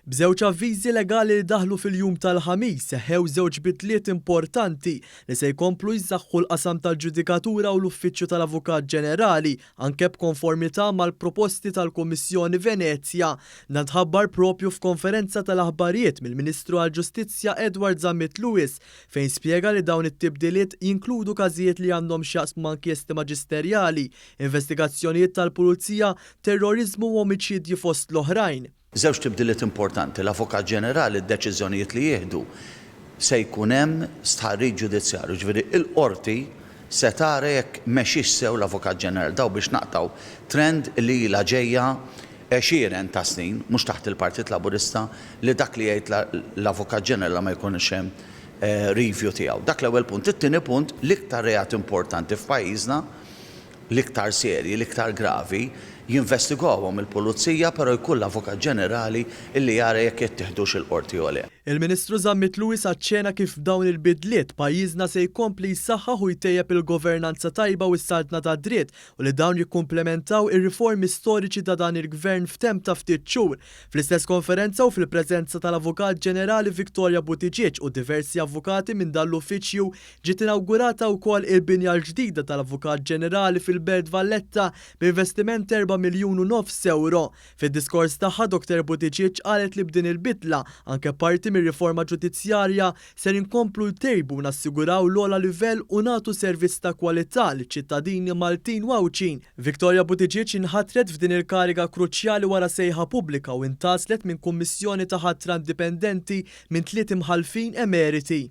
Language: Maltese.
B'żewġ avviżi legali li daħlu fil-jum tal-ħamis seħħew żewġ bidliet importanti li se jkomplu jsaħħu l-qasam tal-ġudikatura u l-Uffiċċju tal-Avukat Ġenerali anke b'konformità mal-proposti tal-Kummissjoni Venezja. Dan tħabbar propju f'konferenza tal-aħbarijiet mill-Ministru għall-Ġustizzja Edward Zammit Lewis fejn spjega li dawn it-tibdiliet jinkludu każijiet li għandhom x'jaqsmu ma' inkjesti maġisterjali, investigazzjonijiet tal-Pulizija, terrorizmu u omiċidji fost l-oħrajn. Żewġ tibdiliet importanti, l-Avukat Ġenerali d-deċiżjonijiet li jieħdu se jkun hemm stħarriġ ġudizzjarju, ġifieri l-qorti se tara jekk mexiex sew l-Avukat Ġenerali daw biex naqtaw trend li ilha ġejja 20 ta' snin, mhux taħt il-Partit Laburista, li dak li jgħid l-Avukat Ġenerali ma jkunx hemm review tiegħu. Dak l-ewwel punt. It-tieni punt, l-iktar reat importanti f'pajjiżna, l-iktar serji, l-iktar gravi, jinvestigawhom il-Pulizija però jkun l-Avukat Ġenerali illi jara jekk jittieħdux il-qorti u le. Il-Ministru Zammit Lewis aċċena kif dawn il-bidliet pajjiżna se jkompli jsaħħaħ u jtejjeb il-governanza tajba u s-saltna ta' dritt u li dawn jikkumplementaw ir-riformi storiċi ta' dan il-Gvern f'temp ta' ftit xhur. Fl-istess konferenza u fil-preżenza tal-Avukat Ġenerali Victoria Buttigieg u diversi avukati minn dan l-uffiċċju ġiet inawgurata wkoll il-binja l-ġdida tal-Avukat Ġenerali fil-Belt Valletta b'investiment 4 miljun u nofs euro. Fid-diskors tagħha Dr. Buttigieg qalet li b'din il-bidla anke parti mir-riforma ġudizzjarja ser inkomplu jtejbu nassiguraw l-ogħla livell u nagħtu servizz ta' kwalità liċ-ċittadini Maltin u Awċin. Victoria Buttigieg inħatret f'din il-kariga kruċjali wara sejħa pubblika u intaslet minn kummissjoni ta' ħatra indipendenti minn 3 imħalfin emeriti.